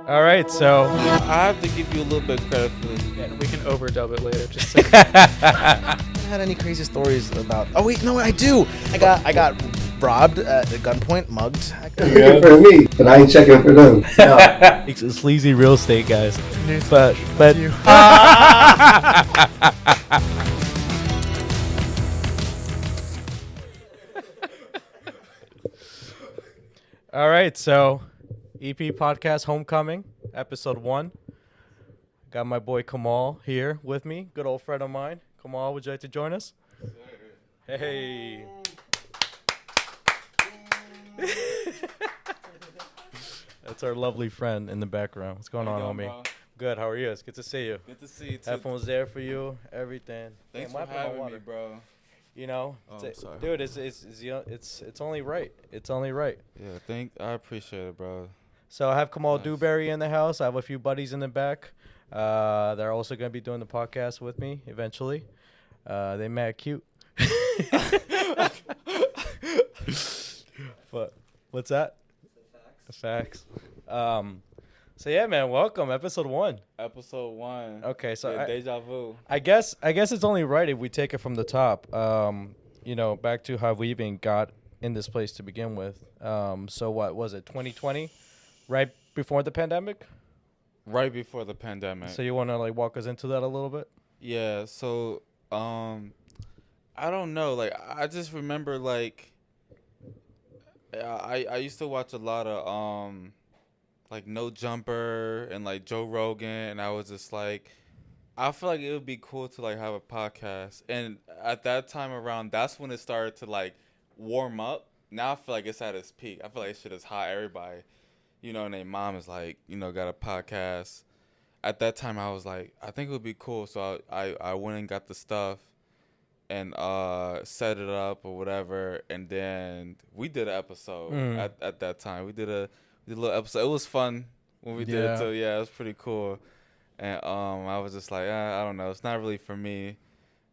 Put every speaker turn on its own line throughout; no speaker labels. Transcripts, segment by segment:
All right, so
I have to give you a little bit of credit for this.
Yeah, we can overdub it later. Just say
I haven't had any crazy stories about. Oh wait, no, I do. I got robbed at gunpoint, mugged.
Checking for me, but I ain't checking for them. No.
sleazy real estate guys. But all right, so EP podcast Homecoming, episode 1. Got my boy Kamal here with me, good old friend of mine. Kamal, would you like to join us? Hey. That's our lovely friend in the background. What's going on, homie?
Bro?
Good. How are you? It's good to see you.
Good to see you too.
Headphones there for you. Everything.
Thanks
Damn, what
for
happened to my
having me,
water?
bro.
You know,
Oh, I'm sorry.
dude, it's only right. It's only right.
Yeah, I appreciate it, bro.
So I have Kamal
Nice.
Dewberry in the house. I have a few buddies in the back. They're also gonna be doing the podcast with me eventually. They mad cute. But what's that? The facts. So yeah, man, welcome, episode 1.
Episode 1.
Okay, so
yeah, deja vu.
I guess it's only right if we take it from the top. You know, back to how we even got in this place to begin with. So what was it, 2020, right before the pandemic?
Right before the pandemic.
So you want to like walk us into that a little bit?
Yeah, so I don't know, like I just remember like I used to watch a lot of like No Jumper and like Joe Rogan, and I was just like, I feel like it would be cool to like have a podcast. And at that time around, that's when it started to like warm up. Now I feel like it's at its peak. I feel like shit is hot. Everybody, you know, and their mom is like, you know, got a podcast. At that time, I was like, I think it would be cool. So I went and got the stuff and set it up or whatever. And then we did an episode at that time. We did a little episode. It was fun when we did it too. Yeah, it was pretty cool. And I was just like, I don't know. It's not really for me.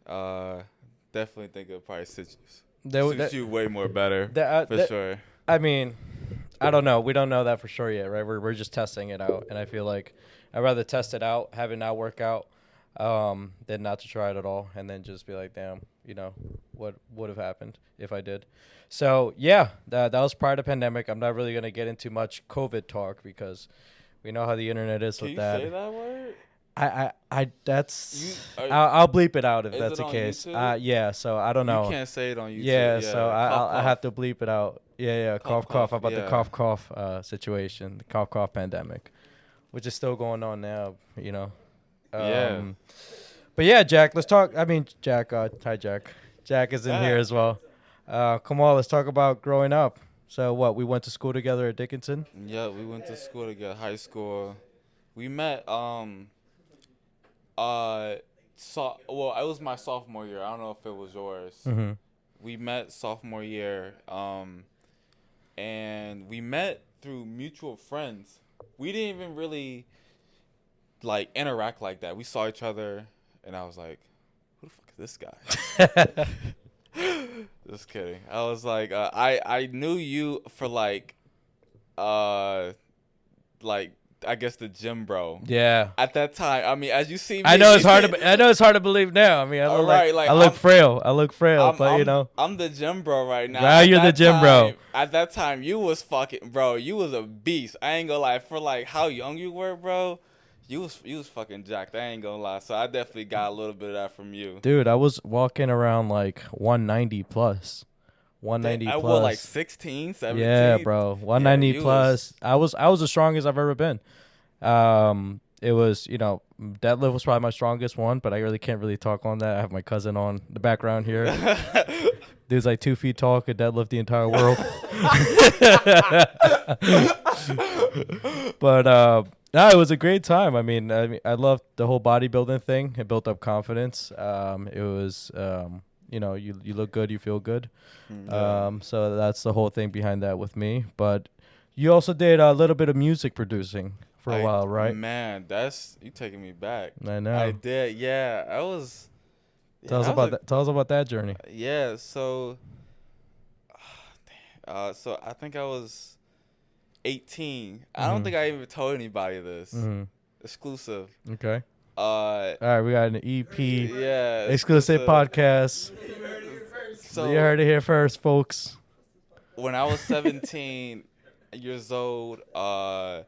Definitely think it'll probably suit you way more better, for sure.
I mean, I don't know. We don't know that for sure yet, right? We're just testing it out. And I feel like I'd rather test it out, have it not work out, than not to try it at all. And then just be like, damn, you know, what would have happened if I did. So, yeah, that was prior to pandemic. I'm not really going to get into much COVID talk because we know how the internet is with that.
Can you say that word?
I'll bleep it out if that's the
on
case.
YouTube?
Yeah, so I don't know.
You can't say it on YouTube.
Yeah, so I
cough.
have to bleep it out. Yeah, cough. How about the
yeah.
cough situation, the cough pandemic, which is still going on now, you know.
Yeah.
But yeah, Jack, let's talk. I mean, Jack, hi, Jack. Jack is in here as well. Come on, let's talk about growing up. So what, we went to school together at Dickinson?
Yeah, we went to school together, high school. We met, it was my sophomore year. I don't know if it was yours.
Mm-hmm.
We met sophomore year, and we met through mutual friends. We didn't even really, like, interact like that. We saw each other, and I was like, who the fuck is this guy? Just kidding. I was like, I knew you for, like, I guess the gym bro.
Yeah.
At that time, I mean, as you see me,
I know it's hard to believe now. I mean, I look frail. But you know,
I'm the gym bro right now.
Now you're the gym bro.
At that time, you was fucking bro. You was a beast. I ain't gonna lie. For like how young you were, bro, you was fucking jacked. I ain't gonna lie. So I definitely got a little bit of that from you.
Dude, I was walking around like 190 plus. 190
I
plus.
was like 16, 17.
Yeah, bro. 190 plus. I was the strongest I've ever been. It was, you know, deadlift was probably my strongest one, but I really can't really talk on that. I have my cousin on the background here. Dude's like 2 feet tall, could deadlift the entire world. But no, it was a great time. I mean, I loved the whole bodybuilding thing. It built up confidence. It was you know, you look good, you feel good. So that's the whole thing behind that with me. But you also did a little bit of music producing for a while, right?
Man, you taking me back.
I know.
I did, yeah. I was.
Tell us about that. Tell us about that journey.
Yeah, so I think I was 18. I don't think I even told anybody this.
Mm-hmm.
Exclusive.
Okay.
Uh,
All right, we got an EP
yeah.
exclusive podcast.
So
You heard it here first, folks.
when I was 17 years old, I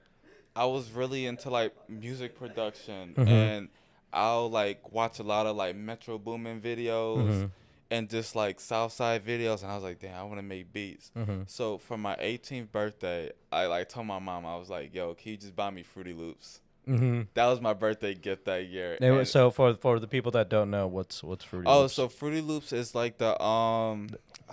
was really into like music production, and I'll like watch a lot of like Metro Boomin videos and just like Southside videos, and I was like, damn, I want to make beats. So for my 18th birthday, I like told my mom, I was like, yo, can you just buy me Fruity Loops? That was my birthday gift that year. And
So for the people that don't know, what's Fruity
oh,
Loops?
so Fruity Loops is like the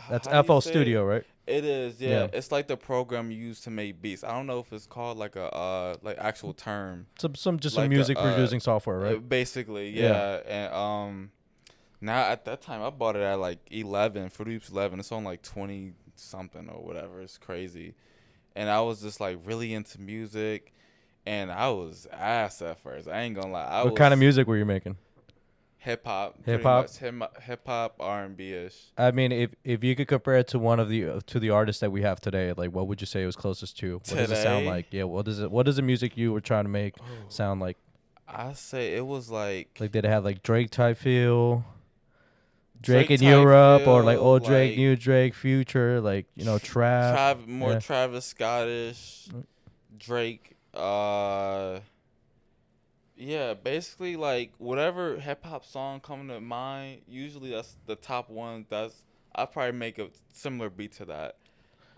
That's
how do you
FL
say
Studio,
it?
right?
It is, yeah.
Yeah.
It's like the program you use to make beats. I don't know if it's called like a like actual term.
Some
Like
music
a,
producing software, right?
Basically,
Yeah.
And now at that time I bought it at like 11, Fruity Loops 11. It's on like 20 something or whatever. It's crazy. And I was just like really into music, and I was ass at first. I ain't gonna lie.
What kind of music were you making?
Hip hop.
Hip hop?
Hip hop, R&B ish.
I mean, if you could compare it to one of the artists that we have today, like what would you say it was closest to? What does it sound
Today?
like? Yeah, what does the music you were trying to make sound like?
I say it was like
Like did it have like Drake type feel? Drake in
type
Europe, or like
feel,
old Drake,
like
new Drake, Future, like trap.
more
yeah.
Travis Scottish, Drake. Yeah, basically like whatever hip hop song coming to mind. Usually that's the top one. I probably make a similar beat to that.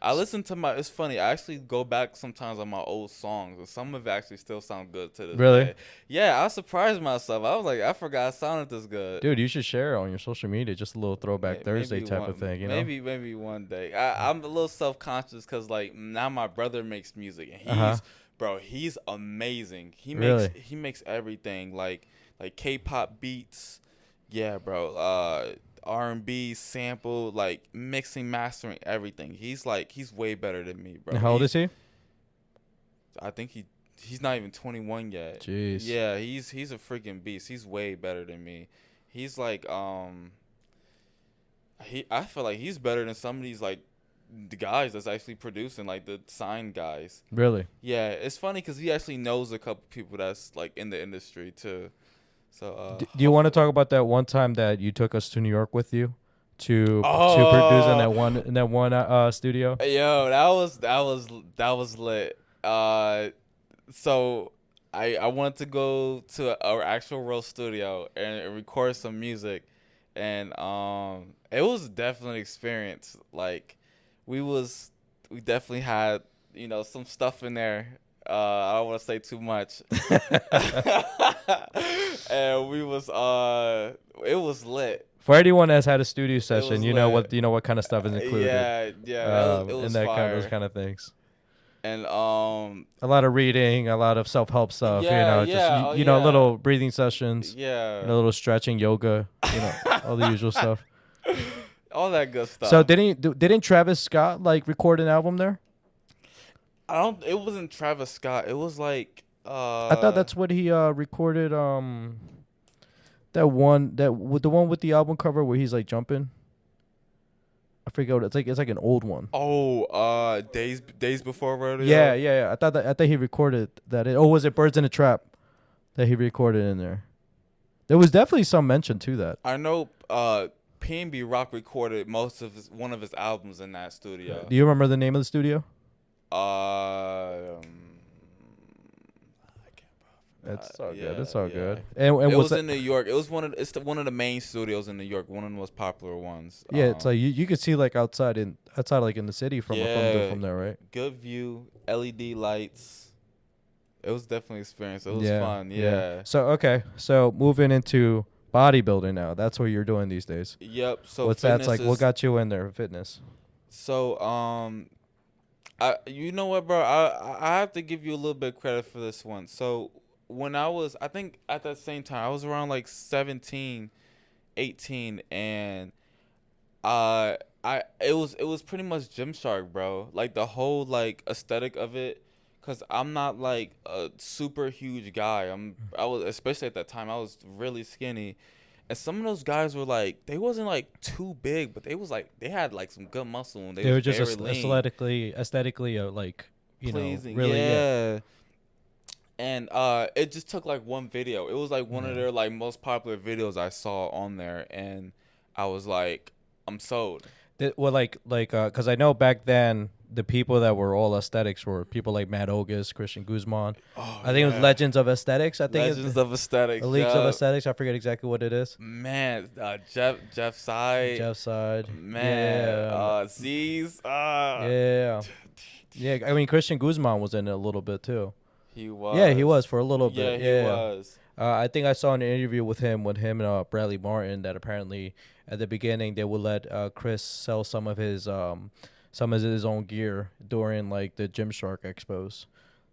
I listen to it's funny. I actually go back sometimes on my old songs, and some of it actually still sound good to this
Really?
day. Yeah, I surprised myself. I was like, I forgot it sounded this good.
Dude, you should share it on your social media, just a little throwback Thursday
Maybe
type
one-
of thing, you know?
Maybe one day. I'm a little self-conscious because like now my brother makes music, and he's amazing.
Really?
He makes everything like K-pop beats. Yeah, bro. R&B sample, like mixing, mastering, everything. He's way better than me, bro.
How old is he?
I think he's not even 21 yet.
Jeez.
Yeah, he's a freaking beast. He's way better than me. He's like I feel like he's better than some of these like the guys that's actually producing, like the signed guys.
Really?
Yeah, it's funny because he actually knows a couple people that's like in the industry too. So
Do you want to talk about that one time that you took us to New York with you to produce in that one studio?
Yo, that was lit. So I wanted to go to our actual real studio and record some music, and it was definitely an experience. Like we definitely had some stuff in there. I don't want to say too much. And we was it was lit.
For anyone that's had a studio session, you know
lit.
what kind of stuff is included.
Yeah, it was
and that
fire.
those kind of things.
And
A lot of reading, a lot of self-help stuff.
Yeah,
just
yeah.
little breathing sessions.
yeah,
A little stretching, yoga. All the usual stuff.
all that good stuff.
So didn't Travis Scott like record an album there?
It wasn't Travis Scott. It was like
I thought that's what he recorded. The one with the album cover where he's like jumping. I forget what it's like an old one.
Oh, days before rodeo.
Yeah. I thought he recorded that. Was it Birds in a Trap that he recorded in there? There was definitely some mention to that.
I know. P&B Rock recorded one of his albums in that studio.
Do you remember the name of the studio? It's all good. It's all good. And
it
was
was in New York. It was one of the main studios in New York. One of the most popular ones.
Yeah, it's like you could see like outside like in the city from there, right?
Good view, LED lights. It was definitely an experience. It was fun. Yeah.
So moving into bodybuilding now. That's what you're doing these days.
Yep. So
what's that's like? What got you in there? Fitness.
So you know what, bro? I have to give you a little bit of credit for this one. So when I think at that same time, I was around like 17, 18, and it was pretty much Gymshark, bro. Like the whole like aesthetic of it, cause I'm not like a super huge guy. I was, especially at that time, I was really skinny. And some of those guys were like, they wasn't like too big, but they was like, they had like some good muscle, and they
were
was
just
very lean.
aesthetically like
pleasing.
really.
Yeah. And it just took like one video. It was like one of their like most popular videos I saw on there, and I was like, I'm sold.
Well, because I know back then the people that were all aesthetics were people like Matt Ogus, Christian Guzman.
Oh,
I think it was Legends of Aesthetics. I think
Legends of Aesthetics.
Leagues of Aesthetics. I forget exactly what it is.
Man, Jeff Side.
Jeff Side.
Man, Z's.
Yeah. Yeah. I mean, Christian Guzman was in it a little bit too.
He was.
Yeah, he was for a little bit.
Yeah, he was.
I think I saw an interview with him and Bradley Martin that apparently at the beginning they would let Chris sell some of his own gear during like the Gymshark expos,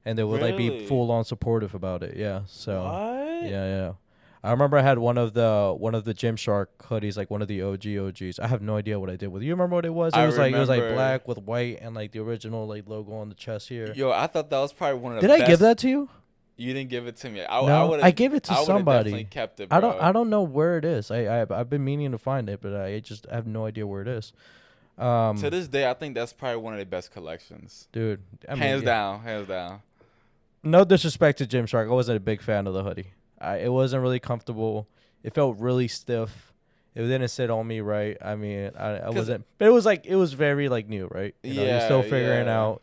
and they would like be full on supportive about it. Yeah. So.
What?
Yeah. I remember I had one of the Gymshark hoodies, like one of the OGs. I have no idea what I did with it. You remember what it was? It was like black with white and like the original like logo on the chest here.
Yo, I thought that was probably one of the
Did
best.
I give that to you?
You didn't give it to me.
I gave it to somebody.
Definitely kept it, bro.
I don't know where it is. I've been meaning to find it, but I just have no idea where it is.
To this day, I think that's probably one of the best collections.
Dude,
Hands down.
No disrespect to Gymshark, I wasn't a big fan of the hoodie. It wasn't really comfortable. It felt really stiff. It didn't sit on me right. I mean, I wasn't. But it was very like new, right? You're still figuring out,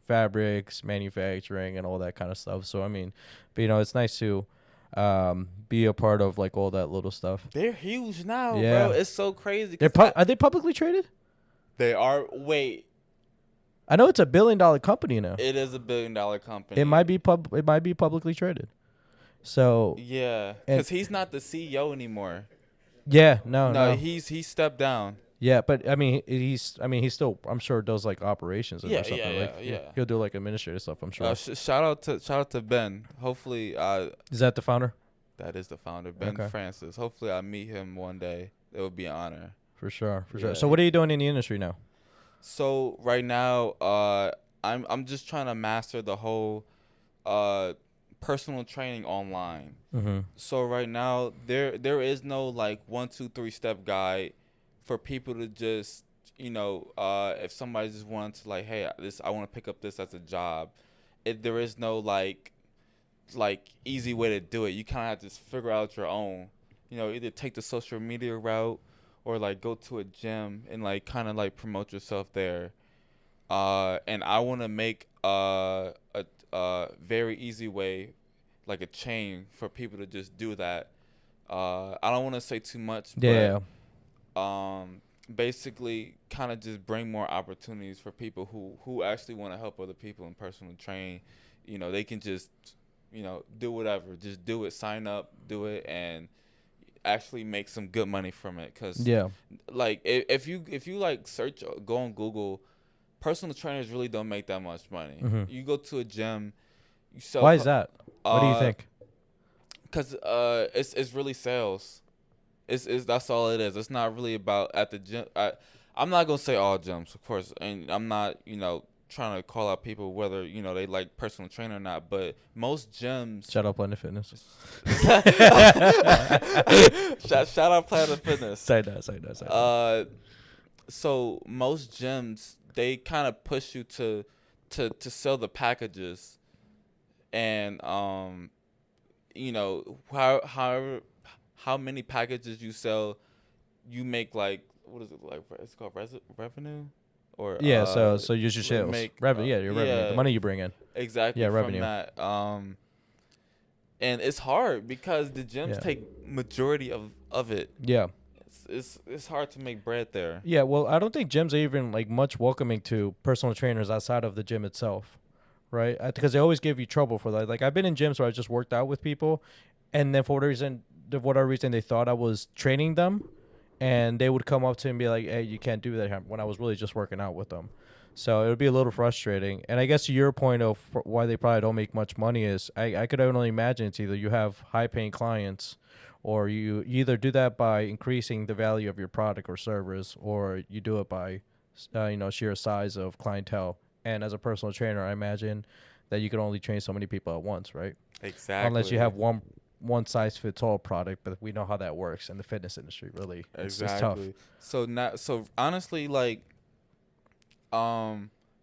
fabrics, manufacturing, and all that kind of stuff. So I mean, but it's nice to be a part of like all that little stuff.
They're huge now, bro. It's so crazy.
Are they publicly traded?
They are. Wait.
I know it's a $1 billion company now.
It is a $1 billion company.
It might be publicly traded. So
yeah, because he's not the CEO anymore.
Yeah, no.
He stepped down.
Yeah, but I mean, he's still, I'm sure, does like operations or something.
Yeah.
He'll do like administrative stuff, I'm sure.
Shout out to Ben. Hopefully,
is that the founder?
That is the founder, Ben Francis. Hopefully, I meet him one day. It would be an honor.
For sure. So, what are you doing in the industry now?
So right now, I'm just trying to master the whole personal training online.
Mm-hmm.
So right now there is no like 1, 2, 3 step guide for people to just if somebody just wants to like, hey, I want to pick up this as a job, there is no like easy way to do it. You kind of have to just figure out your own, either take the social media route or like go to a gym and like kind of like promote yourself there. And I want to make a very easy way, like a chain for people to just do that. I don't want to say too much, but basically kind of just bring more opportunities for people who actually want to help other people and personal train. They can just, do whatever, just do it, sign up, do it, and actually make some good money from it. Cause like if you like search, go on Google, personal trainers really don't make that much money.
Mm-hmm.
You go to a gym, you sell.
Why is that? What do you think?
Because it's really sales. It's that's all it is. It's not really about at the gym. I'm not gonna say all gyms, of course, and I'm not trying to call out people whether they like personal trainer or not. But most gyms.
Shout out Planet Fitness.
shout out Planet Fitness.
Say that.
So most gyms, they kind of push you to sell the packages, and how many packages you sell, you make like, what is it, like it's called revenue, or
so use your sales revenue, your revenue, the money you bring in,
exactly,
revenue.
From that, and it's hard because the gyms take majority of it. It's hard to make bread there.
Yeah, well, I don't think gyms are even like much welcoming to personal trainers outside of the gym itself, right? Because they always give you trouble for that. Like I've been in gyms where I just worked out with people, and then for whatever reason they thought I was training them, and they would come up to me and be like, "Hey, you can't do that," when I was really just working out with them. So it would be a little frustrating. And I guess to your point of why they probably don't make much money is I could only imagine it's either you have high-paying clients, or you either do that by increasing the value of your product or service, or you do it by, sheer size of clientele. And as a personal trainer, I imagine that you can only train so many people at once, right?
Exactly.
Unless you have one size fits all product, but we know how that works in the fitness industry. Really, it's tough.
So honestly, like,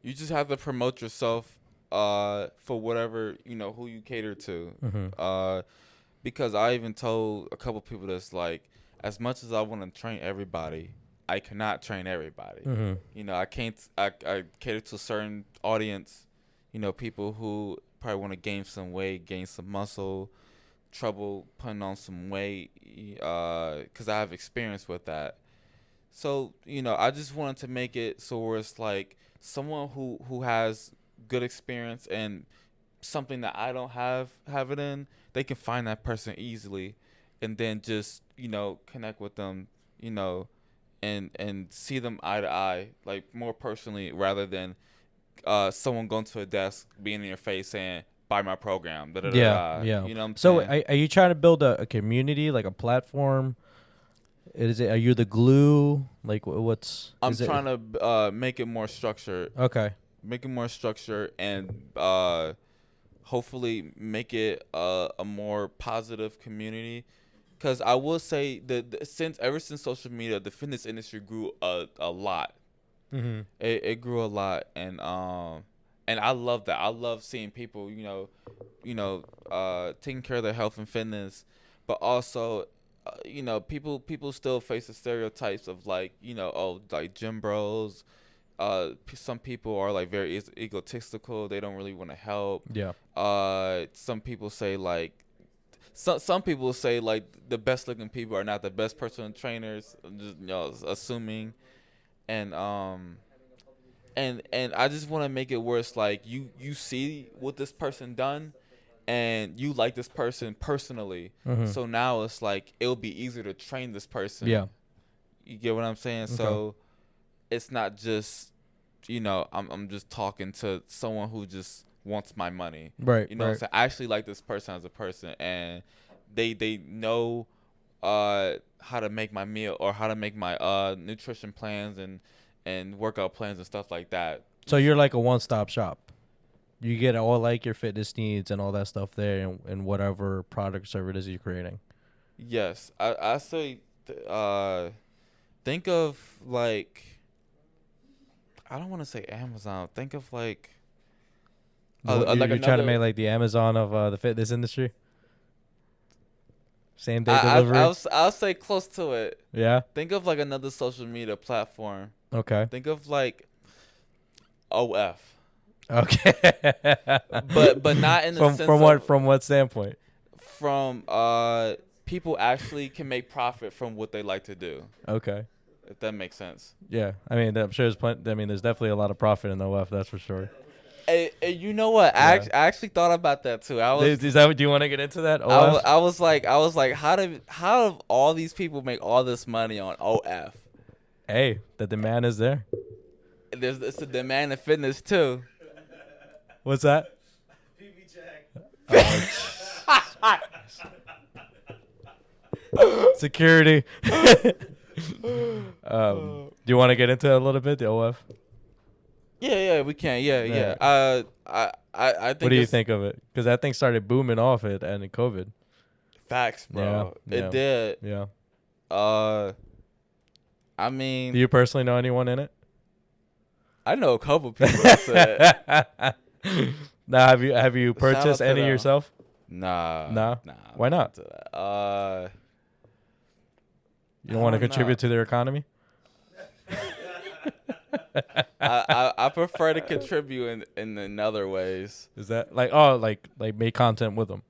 you just have to promote yourself for whatever, who you cater to. Because I even told a couple people that's like, as much as I want to train everybody, I cannot train everybody. I can't. I cater to a certain audience. People who probably want to gain some weight, gain some muscle, trouble putting on some weight, because I have experience with that. So I just wanted to make it so where it's like someone who has good experience and something that I don't have it in, they can find that person easily, and then just connect with them, and see them eye to eye, like more personally, rather than someone going to a desk, being in your face saying, buy my program.
Yeah.
You know what I'm
So
saying?
are you trying to build a community, like a platform? Are you the glue? Like what's?
I'm trying to make it more structured.
Okay.
Make it more structured, and hopefully make it a more positive community. Because I will say that ever since social media, the fitness industry grew a lot. It grew a lot, and I love that. I love seeing people, taking care of their health and fitness, but also, people still face the stereotypes of like, like gym bros. Some people are like very egotistical. They don't really want to help.
Yeah.
Some people say like, some people say like the best looking people are not the best personal trainers. Just assuming, and I just want to make it where it's like you see what this person done, and you like this person personally. So now it's like it'll be easier to train this person.
Yeah.
You get what I'm saying?
Okay.
So it's not just, I'm just talking to someone who just wants my money.
Right.
Right. So I actually like this person as a person, and they know how to make my meal, or how to make my nutrition plans and workout plans and stuff like that.
So you're like a one-stop shop. You get all like your fitness needs and all that stuff there, and whatever product or service it is you're creating.
Yes, I say, think of like, I don't want to say Amazon. Think of like,
You're trying to make like the Amazon of the fitness industry. Same day delivery.
I'll say close to it.
Yeah.
Think of like another social media platform.
Okay.
Think of like OF.
Okay.
but not in the sense
from what standpoint?
From people actually can make profit from what they like to do.
Okay.
If that makes sense.
Yeah. I mean, I'm sure there's definitely a lot of profit in the OF, that's for sure.
Hey, you know what?
Yeah.
I actually thought about that too.
Is that? Do you want to get into that? OF?
I was like, how do all these people make all this money on OF?
Hey, the demand is there.
It's a demand in fitness too.
What's that? Security. Do you want to get into it a little bit, the OF?
Yeah, we can. Yeah. I think.
What do you think of it? Because that thing started booming off it and COVID.
Facts, bro.
Yeah.
It did.
Yeah.
I mean,
Do you personally know anyone in it?
I know a couple people that said.
Now, have you purchased
out to
any
them.
yourself?
Nah.
Why not? You don't want to contribute to their economy?
I prefer to contribute in other ways.
Is that like make content with them?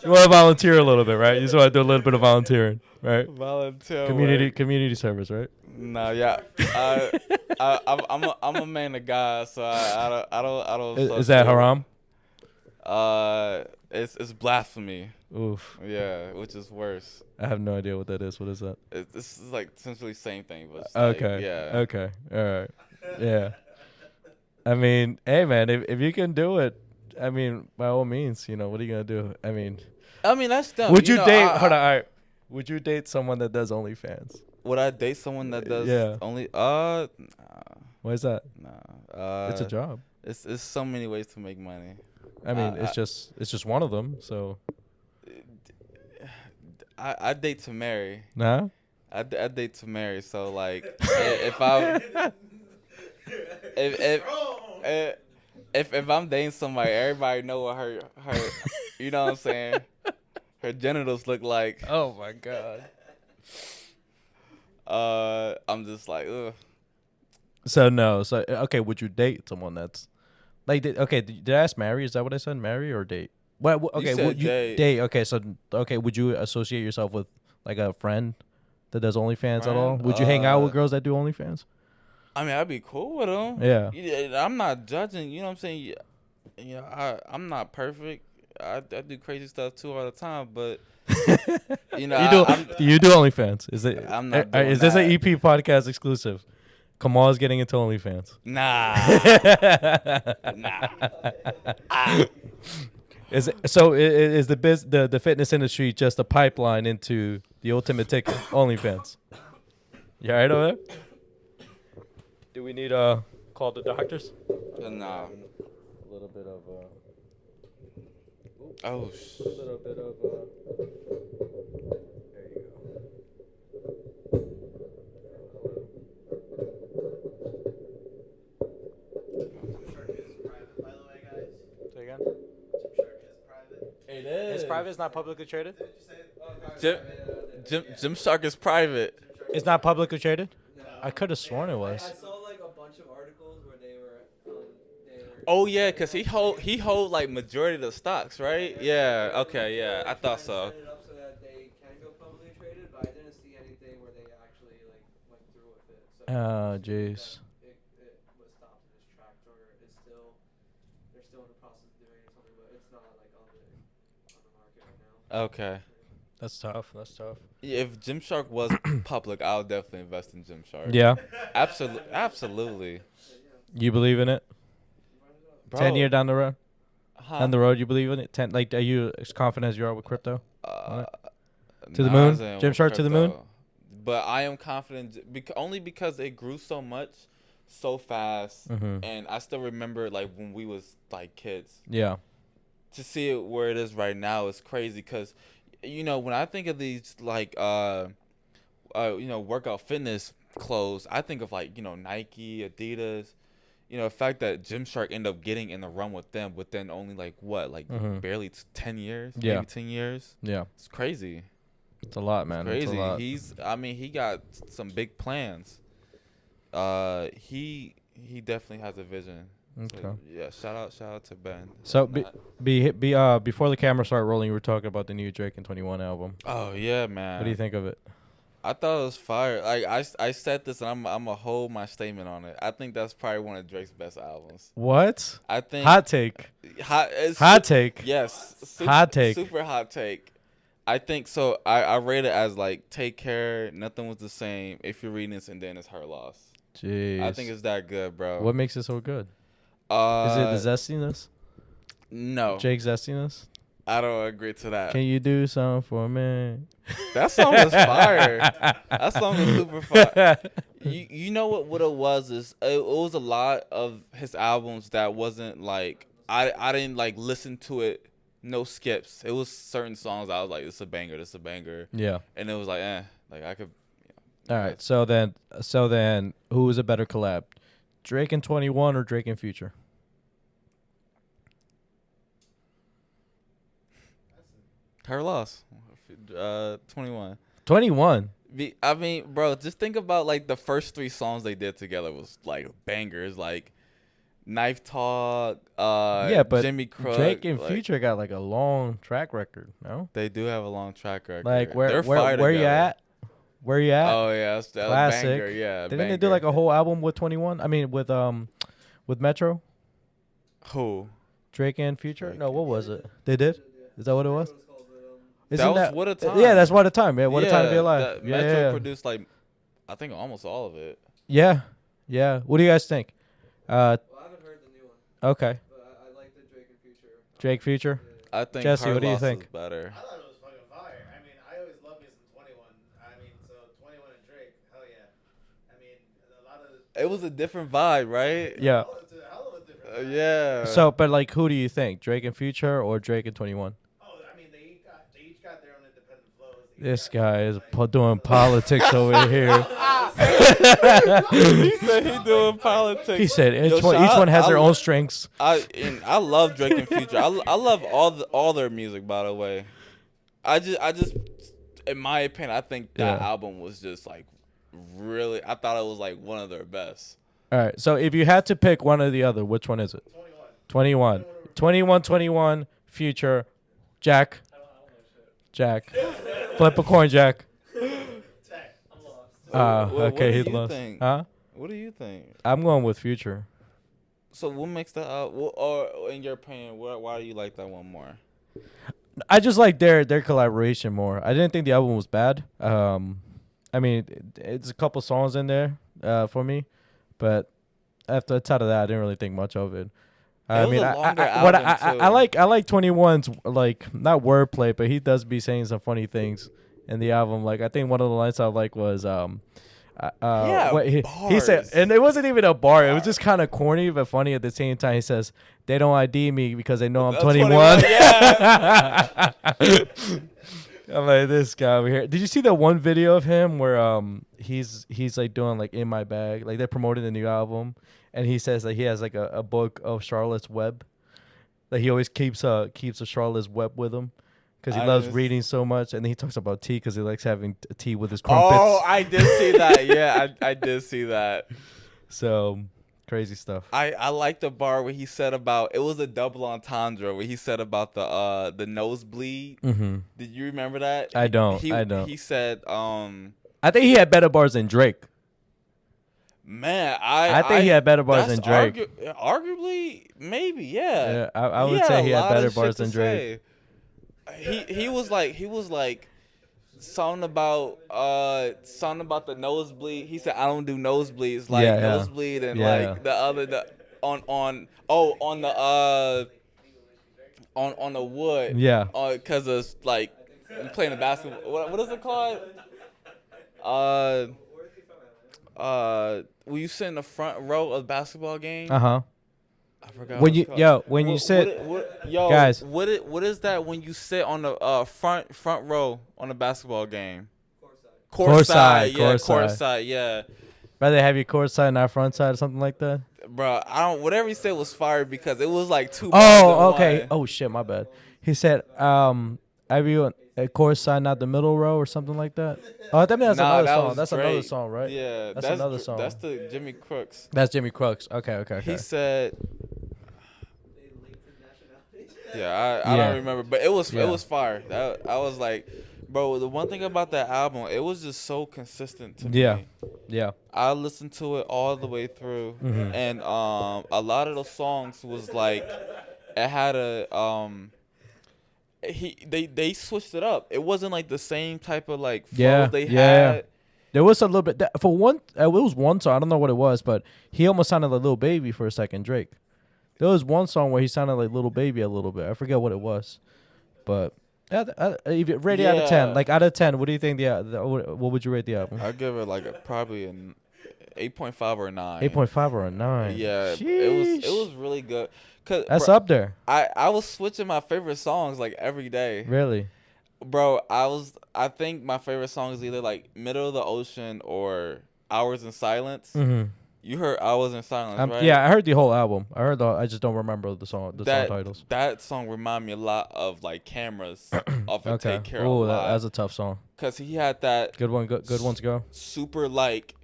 You want to volunteer a little bit, right? You just want to do a little bit of volunteering, right?
Volunteer
Community service, right?
No, yeah. I'm a man of God, so I don't.
Is that haram?
It's blasphemy.
Oof.
Yeah, which is worse.
I have no idea what that is. What is that?
This is like essentially the same thing, but it's
Okay.
like, yeah.
Okay. All right. Yeah. I mean, hey man, if you can do it, I mean, by all means, what are you gonna do? I mean,
that's dumb.
would you date? Hold on. All right. Would you date someone that does OnlyFans?
Would I date someone that does only?
Why is that?
Nah.
It's a job.
It's so many ways to make money.
I mean, it's just one of them. So.
I date to marry.
Nah.
I date to marry, so like if I'm if if I'm dating somebody, everybody know what her you know what I'm saying, her genitals look like.
Oh my god.
I'm just like, ugh.
So no. So okay, would you date someone that's like? Okay, did I ask marry? Is that what I said? Marry or date? Well, okay,
said
would you
date.
date? Okay, so okay, would you associate yourself with like a friend that does OnlyFans at all?
Friend?
Would you hang out with girls that do OnlyFans?
I mean, I'd be cool with them.
Yeah.
I'm not judging. You know what I'm saying? I'm not perfect. I do crazy stuff too all the time, but you know,
You do OnlyFans? Is it?
I'm not doing
Is this an
that.
EP podcast exclusive? Kamal is getting into OnlyFans.
Nah. Nah.
Is the fitness industry just a pipeline into the ultimate ticket? OnlyFans. You alright over there? Do we need call the doctors?
Nah.
A little bit of
Oh,
little bit of there you go. Say again?
it is.
It's private. It's not publicly traded.
Gymshark is private.
It's not publicly traded. I could have sworn it was.
I saw like a bunch of articles where they were.
Oh yeah, cause he hold like majority of the stocks, right? Yeah. Okay. Yeah. I thought so.
Set it up so that they can go publicly traded, but I didn't see anything where they actually like went through with it. So
Oh, jeez.
it was stopped in its tracks, or it's still they're still in the process of doing something, but it's not like on the market right now.
Okay.
That's tough. That's tough.
If Gymshark was public, I would definitely invest in Gymshark.
Yeah.
Absolutely.
You believe in it?
Bro,
10 year down the road?
huh?
Down the road, you believe in it? 10. Like, are you as confident as you are with crypto? To the
Nah,
moon?
as in with
Gymshark to the moon?
crypto. But I am confident only because it grew so much, so fast,
Mm-hmm.
and I still remember like when we was like kids.
Yeah.
To see it where it is right now is crazy because, you know, when I think of these like workout fitness clothes, I think of like, you know, Nike, Adidas. You know, the fact that Gymshark ended up getting in the run with them within only like what, like barely 10 years,
Yeah.
maybe 10 years.
Yeah.
It's crazy.
It's a lot, man.
Crazy.
It's a lot.
He got some big plans. He definitely has a vision.
Okay.
So, yeah, shout out to Ben.
So before the camera started rolling, you were talking about the new Drake and 21 album.
Oh yeah, man.
What do you think of it?
I thought it was fire. Like I said this, and I'm gonna hold my statement on it. I think that's probably one of Drake's best albums.
What?
I think
Hot take.
hot
Take.
Yes,
Hot take.
Super hot take. I think so. I rate it as like Take Care, Nothing Was the Same, If You're Reading This, and then it's Her Loss.
Jeez.
I think it's that good, bro.
What makes it so good? Is
Uh,
it the zestiness?
No,
Jake's zestiness?
I don't agree to that.
Can you do something for me?
That song was fire. That song was super fire. You know what it was is it was a lot of his albums that wasn't like I didn't like listen to it, no skips. It was certain songs I was like, this is a banger, this is a banger,
Yeah.
and it was like like I could.
All right. So then, who was a better collab, Drake and 21 or Drake and Future?
Her Loss, 21.
21.
I mean, bro, just think about like the first 3 songs they did together was like bangers, like Knife Talk,
Yeah, but
Jimmy Crook.
Drake and
like,
Future got like a long track record. No.
They do have a long track record.
Like
They're
where
fire
you
together.
at? Where you at?
Oh yeah, that's a
Classic.
banger. Yeah,
Didn't they do like a whole album with 21? I mean with Metro,
who?
Drake and Future?
Drake
No,
and
what was it? They did? Is that what it was?
That was What a Time.
Yeah, that's What a Time. Yeah, What a Time to Be Alive.
that
Yeah.
Metro produced like, I think almost all of it.
Yeah. Yeah. What do you guys think?
Well, I haven't heard the new one,
Okay.
but I like the Drake and Future.
Drake Future.
I think
Jesse,
Her
what do you
Loss
think?
is better.
I thought it was fucking fire. I mean, I always love me some 21. I mean, so 21 and Drake, hell yeah. I mean, a lot of
It was a different vibe, right?
Yeah.
it's a hell of a different.
Yeah.
So, but like, who do you think? Drake and Future or Drake and 21?
Oh, I mean, they each got their own independent flows.
This guy is doing politics over here.
He said he doing politics.
He said each
Yo,
one has their own strengths.
I love Drake and Future. I love all their music, by the way. I just in my opinion, I think that album was just like really. I thought it was like one of their best.
All right. So if you had to pick one or the other, which one is it? 21. 21, Future, Jack. Jack. Flip a coin, Jack. Okay, he lost. Huh?
What do you think?
I'm going with Future.
So what makes that out? Or in your opinion, why do you like that one more?
I just like their collaboration more. I didn't think the album was bad. I mean, it's a couple songs in there for me, but outside of that, I didn't really think much of it. I mean, I like 21's like not wordplay, but he does be saying some funny things in the album. Like I think one of the lines I like was he said, and it wasn't even a bar. It was just kind of corny but funny at the same time. He says they don't ID me because they know I'm 21.
Yeah.
I'm like, this guy over here. Did you see that one video of him where he's like doing like In My Bag, like they're promoting the new album, and he says that he has like a book of Charlotte's Web, that he always keeps a Charlotte's Web with him because he loves reading so much, and then he talks about tea because he likes having tea with his crumpets.
Oh, I did see that. Yeah, I did see that.
So crazy stuff.
I like the bar where he said about, it was a double entendre where he said about the nosebleed.
Mm-hmm.
Did you remember that?
I don't.
He said
I think he had better bars than Drake.
Man,
I think he had better bars than Drake.
Arguably, maybe, yeah.
I would say he had better bars than Drake.
He was like something about the nosebleed. He said I don't do nosebleeds, like nosebleed and like the other on the wood.
Yeah.
Because it's like you playing the basketball. What is it called? When you sit in the front row of the basketball game.
Uh-huh.
I forgot.
When you sit, guys.
What is that when you sit on the front row on a basketball game? Courtside, yeah.
Rather have your courtside, not front side, or something like that.
Bro, whatever he said was fire because it was like two.
Oh, okay. Oh shit, my bad. He said, "Have you a courtside, not the middle row, or something like that." Oh, I think that's another song. That's another song, right?
Yeah,
that's another song.
That's the Jimmy Crooks.
That's Jimmy Crooks. Okay.
He said. Yeah, I don't remember, but it was fire. I was like, bro, the one thing about that album, it was just so consistent to me. Yeah. I listened to it all the way through, and a lot of those songs was like, it had they switched it up. It wasn't like the same type of like flow they had.
There was a little bit for one. It was one song. I don't know what it was, but he almost sounded like Lil Baby for a second, Drake. There was one song where he sounded like Lil Baby a little bit. I forget what it was, but if you rate it out of 10, like out of 10, what do you think what would you rate the album?
I'd give it like probably an 8.5 or a 9.
8.5 or a 9.
Yeah,
Sheesh.
it was really good.
That's up there.
I was switching my favorite songs like every day.
Really?
Bro, I think my favorite song is either like Middle of the Ocean or Hours in Silence.
Mm-hmm.
You heard Hours in Silence, right?
Yeah, I heard the whole album. I just don't remember the song titles.
That song remind me a lot of like Cameras off of
Okay.
Take Care
Oh,
of
that's a tough song.
Cause he had that
good one to go.
Super like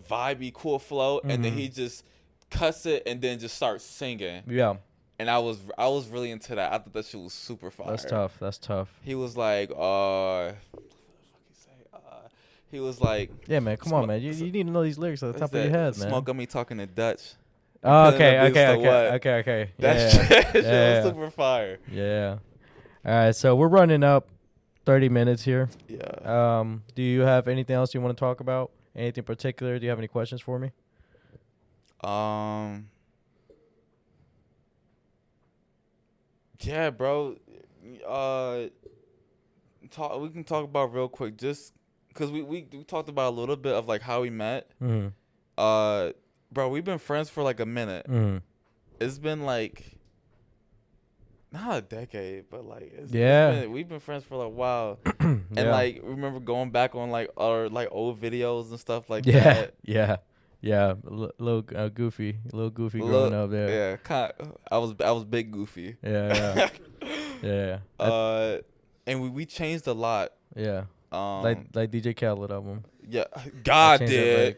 vibey, cool flow, and then he just cuts it and then just starts singing.
Yeah.
And I was really into that. I thought that shit was super fire.
That's tough.
He was like, he was like,
yeah, man, come on, man. You need to know these lyrics at the top of your head, man.
Smoke on me talking in Dutch.
Oh, okay.
That shit was super fire.
Yeah. All right, so we're running up 30 minutes here.
Yeah.
Do you have anything else you want to talk about? Anything particular? Do you have any questions for me?
Yeah, bro. We can talk about real quick, just because we talked about a little bit of like how we met.
Mm-hmm.
Bro, we've been friends for like a minute.
Mm-hmm.
It's been like not a decade, but like we've been friends for a while. And like remember going back on like our like old videos and stuff like that.
Yeah, little goofy growing up there.
Yeah, I was big goofy.
Yeah.
And we changed a lot.
Yeah. Like DJ Khaled album.
Yeah, God did.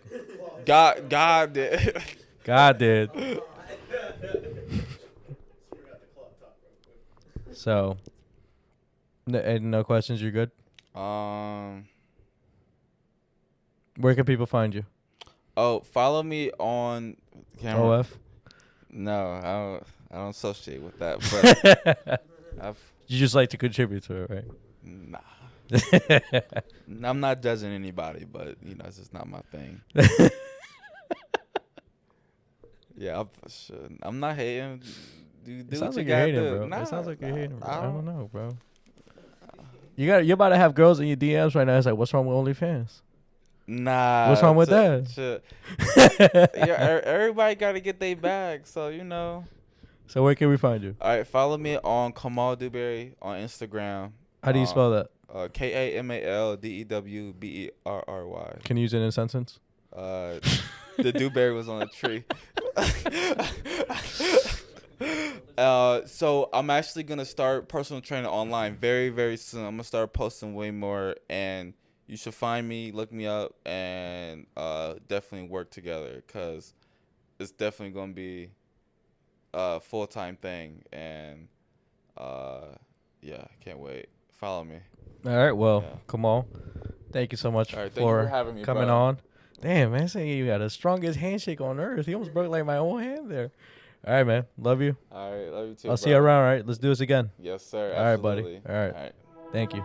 God did.
God did. So, no questions. You're good.
Where
can people find you?
Oh, follow me on camera.
OF.
No, I don't associate with that. But
you just like to contribute to it, right?
Nah. I'm not judging anybody, but it's just not my thing. Yeah, I'm not hating.
It sounds like you're hating, bro. It sounds like you're hating, bro. I don't know, bro. You're about to have girls in your DMs right now. It's like, what's wrong with OnlyFans?
Nah.
What's wrong with that?
Yeah, everybody got to get their bag, so
So where can we find you?
All right, follow me on Kamal Dewberry on Instagram.
How do you spell that?
KAMALDEWBERRY.
Can you use it in a sentence?
The dewberry was on a tree. So I'm actually gonna start personal training online very, very soon. I'm gonna start posting way more, and you should find me, look me up, and definitely work together, because it's definitely gonna be a full-time thing, and yeah, can't wait. Follow me.
All right, well, Kamal, thank you so much for
having me,
coming
bro.
on. Damn, man, saying you got the strongest handshake on earth. He almost broke like my own hand there. All right, man. Love you.
All right, love you too.
I'll see you around, all right? Let's do this again.
Yes, sir.
All right,
Absolutely.
buddy. All right.
All right.
Thank you.